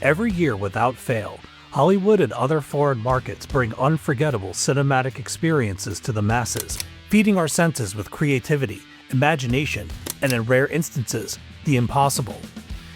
Every year without fail, Hollywood and other foreign markets bring unforgettable cinematic experiences to the masses, feeding our senses with creativity, imagination, and in rare instances, the impossible.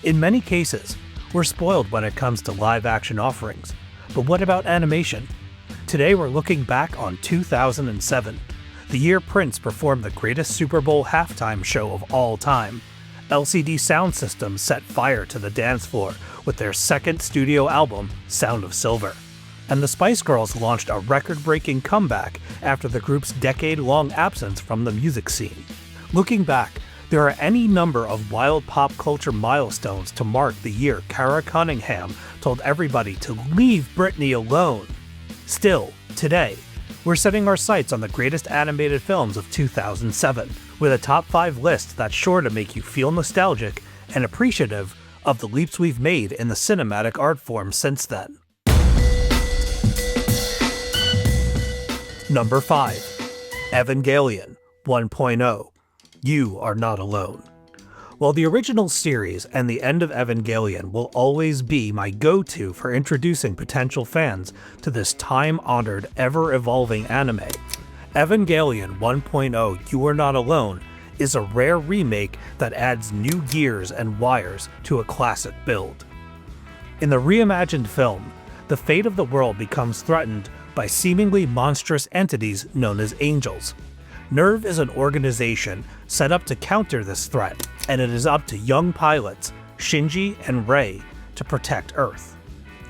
In many cases, we're spoiled when it comes to live-action offerings. But what about animation? Today we're looking back on 2007, the year Prince performed the greatest Super Bowl halftime show of all time. LCD Soundsystem set fire to the dance floor with their second studio album, Sound of Silver. And the Spice Girls launched a record-breaking comeback after the group's decade-long absence from the music scene. Looking back, there are any number of wild pop culture milestones to mark the year Cara Cunningham told everybody to leave Britney alone. Still, today, we're setting our sights on the greatest animated films of 2007, with a top 5 list that's sure to make you feel nostalgic and appreciative of the leaps we've made in the cinematic art form since then. Number 5. Evangelion 1.0. You Are Not Alone. While the original series and the end of Evangelion will always be my go-to for introducing potential fans to this time-honored, ever-evolving anime, Evangelion 1.0 You Are Not Alone is a rare remake that adds new gears and wires to a classic build. In the reimagined film, the fate of the world becomes threatened by seemingly monstrous entities known as angels. NERV is an organization set up to counter this threat, and it is up to young pilots, Shinji and Rei, to protect Earth.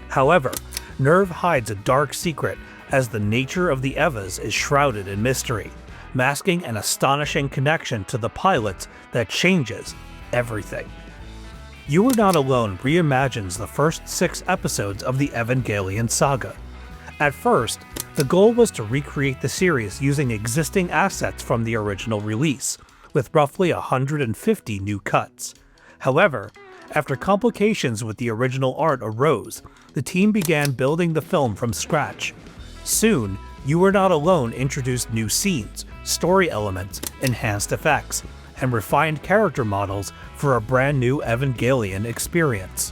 However, NERV hides a dark secret as the nature of the Evas is shrouded in mystery, masking an astonishing connection to the pilots that changes everything. You Are Not Alone reimagines the first 6 episodes of the Evangelion saga. At first, the goal was to recreate the series using existing assets from the original release, with roughly 150 new cuts. However, after complications with the original art arose, the team began building the film from scratch. Soon, You Are Not Alone introduced new scenes, story elements, enhanced effects, and refined character models for a brand new Evangelion experience.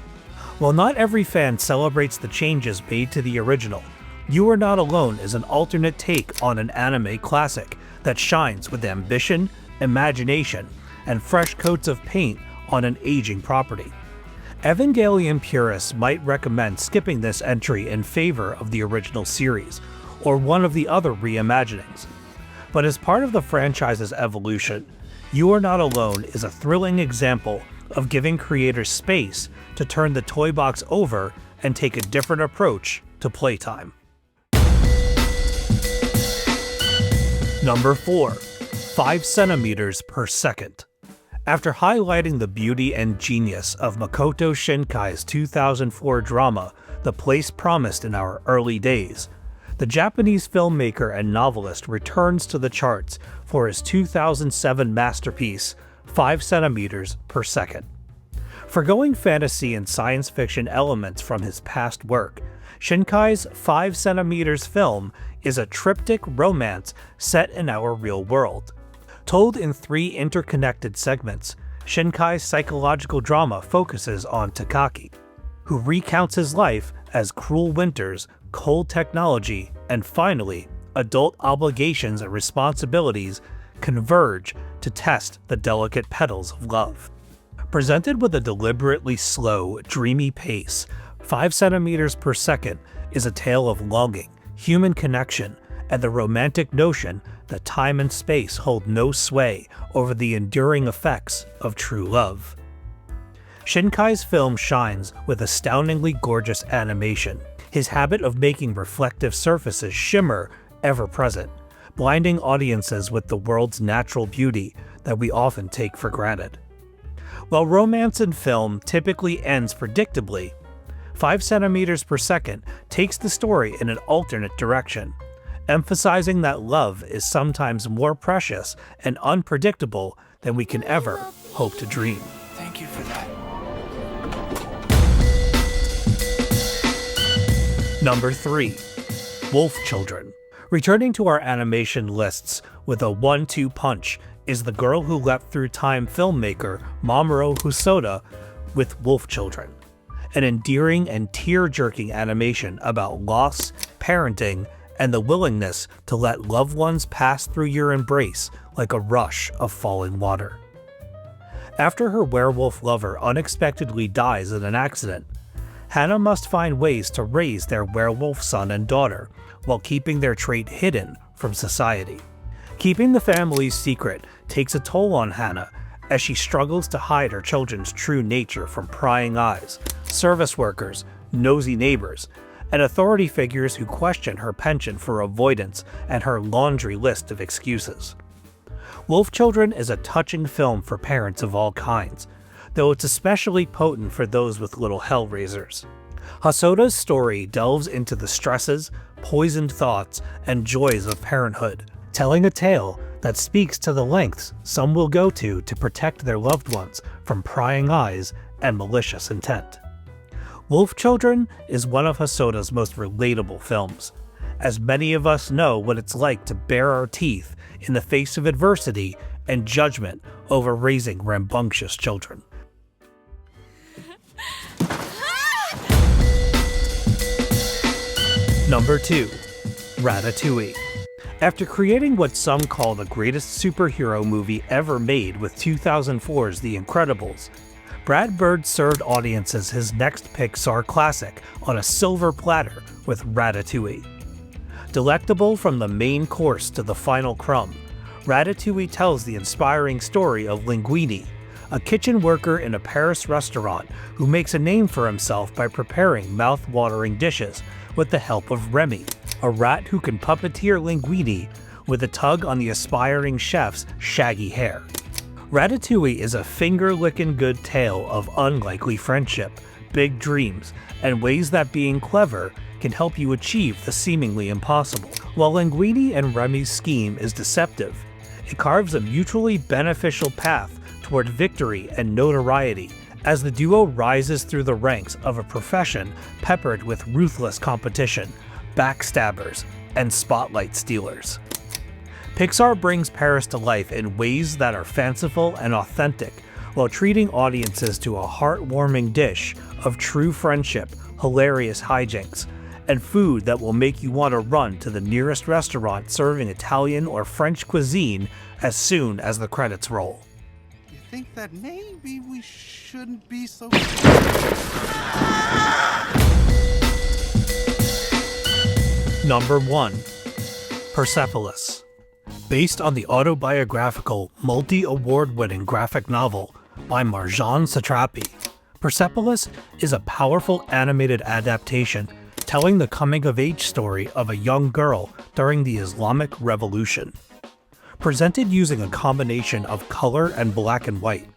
While not every fan celebrates the changes made to the original, You Are Not Alone is an alternate take on an anime classic that shines with ambition, imagination, and fresh coats of paint on an aging property. Evangelion purists might recommend skipping this entry in favor of the original series, or one of the other reimaginings. But as part of the franchise's evolution, You Are Not Alone is a thrilling example of giving creators space to turn the toy box over and take a different approach to playtime. Number 4. 5 centimeters per second. After highlighting the beauty and genius of Makoto Shinkai's 2004 drama, The Place Promised in Our Early Days, the Japanese filmmaker and novelist returns to the charts for his 2007 masterpiece, 5 centimeters per second. Forgoing fantasy and science fiction elements from his past work, Shinkai's 5 centimeters film is a triptych romance set in our real world. Told in 3 interconnected segments, Shinkai's psychological drama focuses on Takaki, who recounts his life as cruel winters, cold technology, and finally, adult obligations and responsibilities converge to test the delicate petals of love. Presented with a deliberately slow, dreamy pace, 5 centimeters per second is a tale of longing, human connection, and the romantic notion that time and space hold no sway over the enduring effects of true love. Shinkai's film shines with astoundingly gorgeous animation, his habit of making reflective surfaces shimmer ever present, blinding audiences with the world's natural beauty that we often take for granted. While romance in film typically ends predictably, 5 centimeters per second takes the story in an alternate direction, emphasizing that love is sometimes more precious and unpredictable than we can ever hope to dream. Thank you for that. Number 3. Wolf Children. Returning to our animation lists with a 1-2 punch is The Girl Who Leapt Through Time filmmaker Mamoru Hosoda with Wolf Children. an endearing and tear-jerking animation about loss, parenting, and the willingness to let loved ones pass through your embrace like a rush of falling water. After her werewolf lover unexpectedly dies in an accident, Hannah must find ways to raise their werewolf son and daughter while keeping their trait hidden from society. Keeping the family's secret takes a toll on Hannah as she struggles to hide her children's true nature from prying eyes, service workers, nosy neighbors, and authority figures who question her penchant for avoidance and her laundry list of excuses. Wolf Children is a touching film for parents of all kinds, though it's especially potent for those with little hellraisers. Hosoda's story delves into the stresses, poisoned thoughts, and joys of parenthood, telling a tale that speaks to the lengths some will go to protect their loved ones from prying eyes and malicious intent. Wolf Children is one of Hosoda's most relatable films, as many of us know what it's like to bare our teeth in the face of adversity and judgment over raising rambunctious children. Number 2. Ratatouille. After creating what some call the greatest superhero movie ever made with 2004's The Incredibles, Brad Bird served audiences his next Pixar classic on a silver platter with Ratatouille. Delectable from the main course to the final crumb, Ratatouille tells the inspiring story of Linguini, a kitchen worker in a Paris restaurant who makes a name for himself by preparing mouth-watering dishes with the help of Remy, a rat who can puppeteer Linguini with a tug on the aspiring chef's shaggy hair. Ratatouille is a finger-licking good tale of unlikely friendship, big dreams, and ways that being clever can help you achieve the seemingly impossible. While Linguini and Remy's scheme is deceptive, it carves a mutually beneficial path toward victory and notoriety as the duo rises through the ranks of a profession peppered with ruthless competition, backstabbers, and spotlight stealers. Pixar brings Paris to life in ways that are fanciful and authentic, while treating audiences to a heartwarming dish of true friendship, hilarious hijinks, and food that will make you want to run to the nearest restaurant serving Italian or French cuisine as soon as the credits roll. You think that maybe we shouldn't be so... Number 1. Persepolis. Based on the autobiographical, multi-award-winning graphic novel by Marjane Satrapi, Persepolis is a powerful animated adaptation telling the coming-of-age story of a young girl during the Islamic Revolution. Presented using a combination of color and black and white,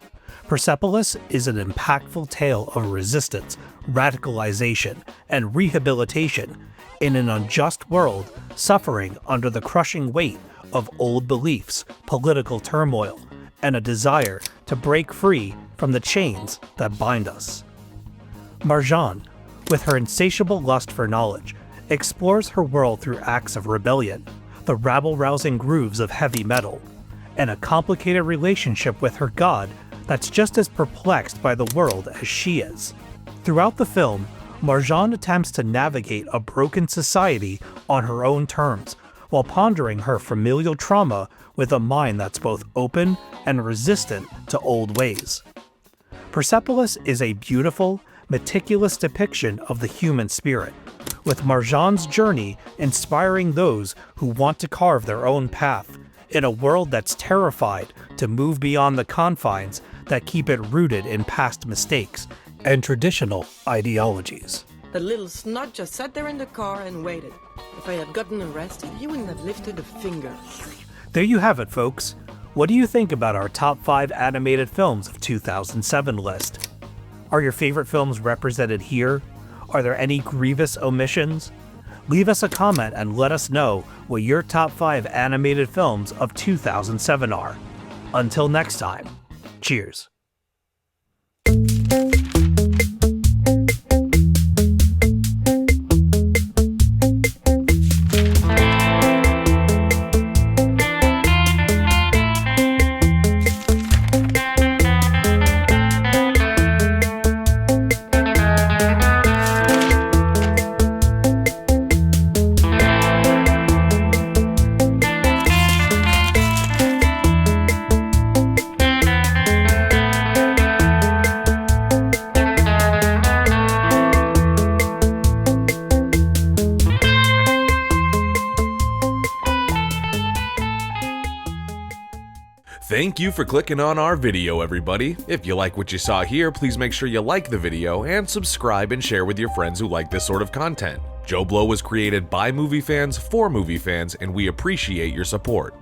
Persepolis is an impactful tale of resistance, radicalization, and rehabilitation in an unjust world suffering under the crushing weight of old beliefs, political turmoil, and a desire to break free from the chains that bind us. Marjane, with her insatiable lust for knowledge, explores her world through acts of rebellion, the rabble-rousing grooves of heavy metal, and a complicated relationship with her god that's just as perplexed by the world as she is. Throughout the film, Marjane attempts to navigate a broken society on her own terms, while pondering her familial trauma with a mind that's both open and resistant to old ways. Persepolis is a beautiful, meticulous depiction of the human spirit, with Marjane's journey inspiring those who want to carve their own path in a world that's terrified to move beyond the confines that keep it rooted in past mistakes and traditional ideologies. The little snot just sat there in the car and waited. If I had gotten arrested, he wouldn't have lifted a finger. There you have it, folks. What do you think about our top 5 animated films of 2007 list? Are your favorite films represented here? Are there any grievous omissions? Leave us a comment and let us know what your top 5 animated films of 2007 are. Until next time, cheers. Thank you for clicking on our video, everybody. If you like what you saw here, please make sure you like the video and subscribe and share with your friends who like this sort of content. JoBlo was created by movie fans for movie fans, and we appreciate your support.